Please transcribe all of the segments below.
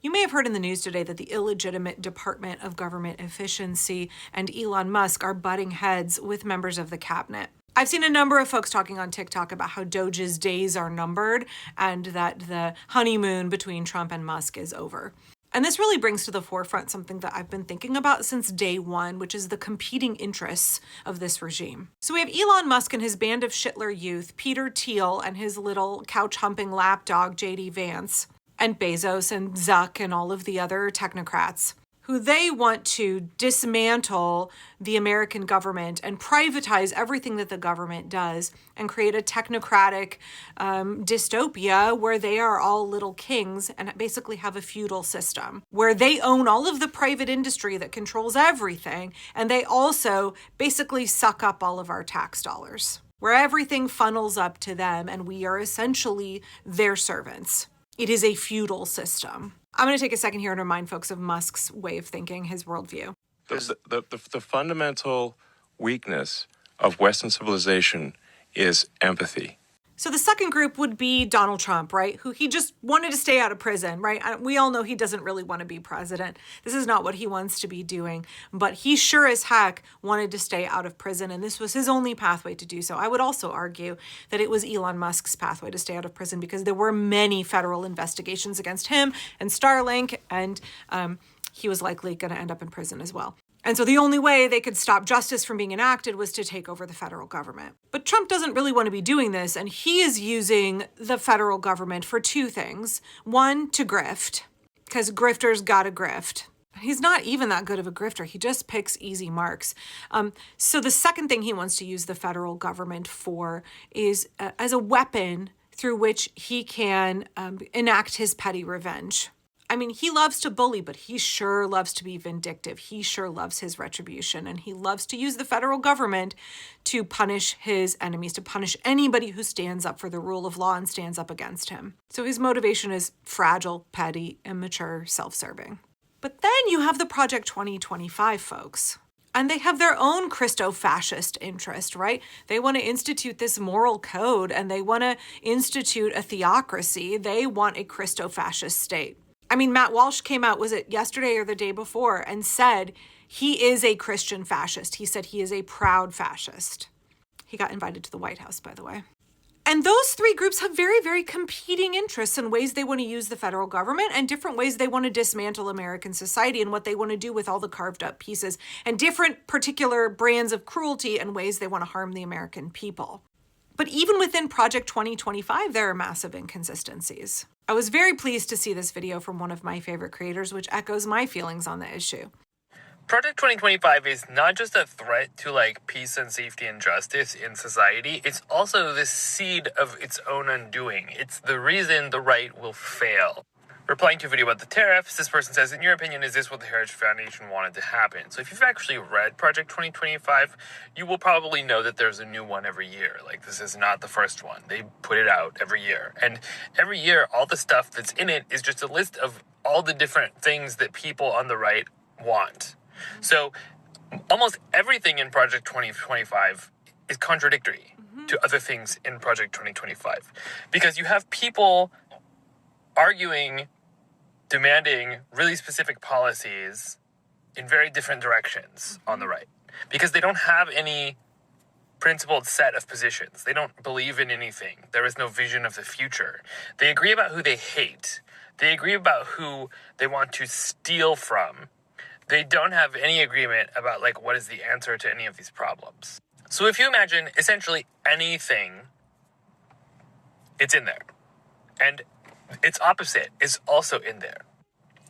You may have heard in the news today that the illegitimate Department of Government Efficiency and Elon Musk are butting heads with members of the cabinet. I've seen a number of folks talking on TikTok about how Doge's days are numbered and that the honeymoon between Trump and Musk is over. And this really brings to the forefront something that I've been thinking about since day one, which is the competing interests of this regime. So we have Elon Musk and his band of Shitler youth, Peter Thiel and his little couch-humping lapdog, J.D. Vance, and Bezos and Zuck and all of the other technocrats, who they want to dismantle the American government and privatize everything that the government does and create a technocratic dystopia where they are all little kings and basically have a feudal system where they own all of the private industry that controls everything, and they also basically suck up all of our tax dollars, where everything funnels up to them and we are essentially their servants. It is a feudal system. I'm going to take a second here and remind folks of Musk's way of thinking, his worldview. The fundamental weakness of Western civilization is empathy. So the second group would be Donald Trump, right? Who he just wanted to stay out of prison, right? We all know he doesn't really want to be president. This is not what he wants to be doing, but he sure as heck wanted to stay out of prison, and this was his only pathway to do so. I would also argue that it was Elon Musk's pathway to stay out of prison because there were many federal investigations against him and Starlink, and he was likely going to end up in prison as well. And so the only way they could stop justice from being enacted was to take over the federal government. But Trump doesn't really want to be doing this, and he is using the federal government for two things. One, to grift, because grifters gotta grift. He's not even that good of a grifter. He just picks easy marks. So the second thing he wants to use the federal government for is as a weapon through which he can enact his petty revenge. I mean, he loves to bully, but he sure loves to be vindictive. He sure loves his retribution, and he loves to use the federal government to punish his enemies, to punish anybody who stands up for the rule of law and stands up against him. So his motivation is fragile, petty, immature, self-serving. But then you have the Project 2025 folks. And they have their own Christo-fascist interest, right? They want to institute this moral code, and they want to institute a theocracy. They want a Christo-fascist state. I mean, Matt Walsh came out, was it yesterday or the day before, and said he is a Christian fascist. He said he is a proud fascist. He got invited to the White House, by the way. And those three groups have very, very competing interests in ways they want to use the federal government and different ways they want to dismantle American society and what they want to do with all the carved up pieces and different particular brands of cruelty and ways they want to harm the American people. But even within Project 2025, there are massive inconsistencies. I was very pleased to see this video from one of my favorite creators, which echoes my feelings on the issue. Project 2025 is not just a threat to peace and safety and justice in society, it's also the seed of its own undoing. It's the reason the right will fail. Replying to a video about the tariffs, this person says, in your opinion, is this what the Heritage Foundation wanted to happen? So if you've actually read Project 2025, you will probably know that there's a new one every year. This is not the first one. They put it out every year. And every year, all the stuff that's in it is just a list of all the different things that people on the right want. So almost everything in Project 2025 is contradictory to other things in Project 2025. Because you have people arguing, demanding really specific policies in very different directions on the right. Because they don't have any principled set of positions. They don't believe in anything. There is no vision of the future. They agree about who they hate. They agree about who they want to steal from. They don't have any agreement about what is the answer to any of these problems. So if you imagine essentially anything, it's in there. And its opposite is also in there.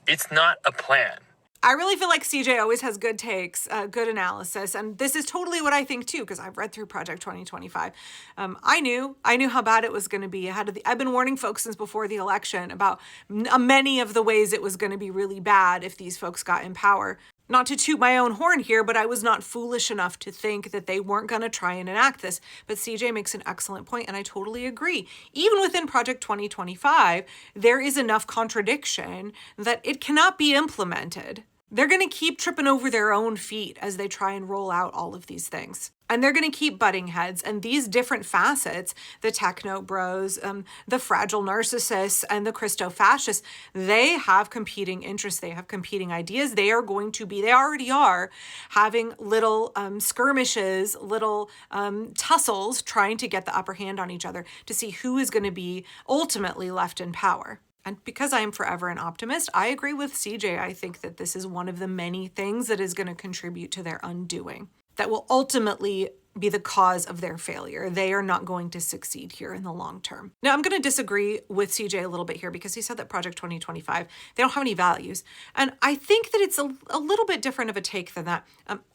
It's not a plan. I really feel like CJ always has good takes, good analysis, and this is totally what I think too, because I've read through Project 2025. I knew how bad it was going to be. I've been warning folks since before the election about many of the ways it was going to be really bad if these folks got in power. Not to toot my own horn here, but I was not foolish enough to think that they weren't going to try and enact this. But CJ makes an excellent point, and I totally agree. Even within Project 2025, there is enough contradiction that it cannot be implemented. They're going to keep tripping over their own feet as they try and roll out all of these things. And they're going to keep butting heads. And these different facets, the techno bros, the fragile narcissists, and the Christo-fascists, they have competing interests. They have competing ideas. They already are having little skirmishes, little tussles, trying to get the upper hand on each other to see who is going to be ultimately left in power. And because I am forever an optimist, I agree with CJ. I think that this is one of the many things that is going to contribute to their undoing, that will ultimately be the cause of their failure. They are not going to succeed here in the long term. Now, I'm going to disagree with CJ a little bit here because he said that Project 2025, they don't have any values. And I think that it's a little bit different of a take than that.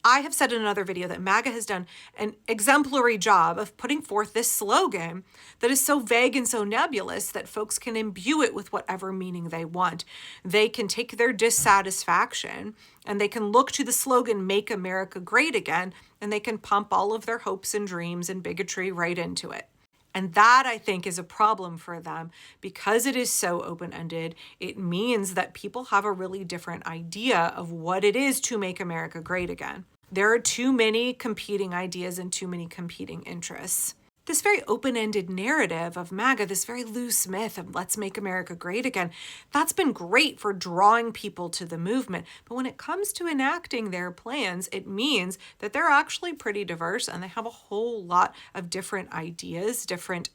I have said in another video that MAGA has done an exemplary job of putting forth this slogan that is so vague and so nebulous that folks can imbue it with whatever meaning they want. They can take their dissatisfaction and they can look to the slogan, "Make America Great Again," and they can pump all of their hopes and dreams and bigotry right into it. And that, I think, is a problem for them because it is so open-ended. It means that people have a really different idea of what it is to make America great again. There are too many competing ideas and too many competing interests. This very open-ended narrative of MAGA, this very loose myth of let's make America great again, that's been great for drawing people to the movement. But when it comes to enacting their plans, it means that they're actually pretty diverse and they have a whole lot of different ideas, different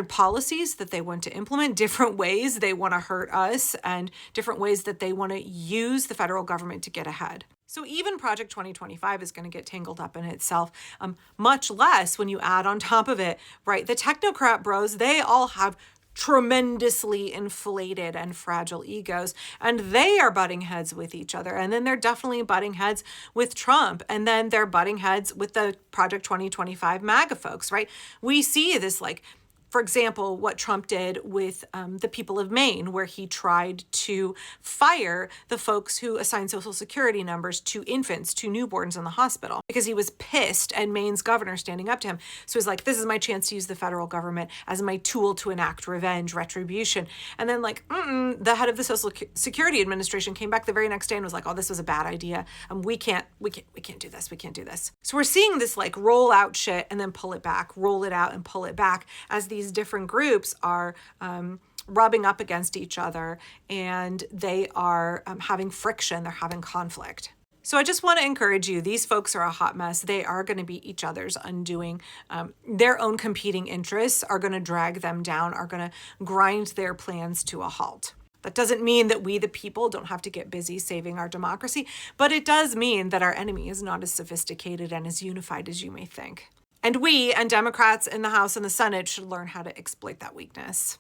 policies that they want to implement, different ways they want to hurt us, and different ways that they want to use the federal government to get ahead. So even Project 2025 is going to get tangled up in itself, much less when you add on top of it, right? The technocrat bros, they all have tremendously inflated and fragile egos, and they are butting heads with each other. And then they're definitely butting heads with Trump, and then they're butting heads with the Project 2025 MAGA folks, right? We see this, like, for example, what Trump did with the people of Maine, where he tried to fire the folks who assigned Social Security numbers to infants, to newborns in the hospital, because he was pissed at Maine's governor standing up to him. So he's like, this is my chance to use the federal government as my tool to enact revenge, retribution. And then the head of the Social Security Administration came back the very next day and was like, oh, this was a bad idea. We can't do this. We can't do this. So we're seeing this like roll out shit and then pull it back, roll it out and pull it back as these different groups are rubbing up against each other, and they are having friction, they're having conflict. So I just want to encourage you, these folks are a hot mess. They are going to be each other's undoing. Their own competing interests are going to drag them down, are going to grind their plans to a halt. That doesn't mean that we, the people, don't have to get busy saving our democracy, but it does mean that our enemy is not as sophisticated and as unified as you may think. And we and Democrats in the House and the Senate should learn how to exploit that weakness.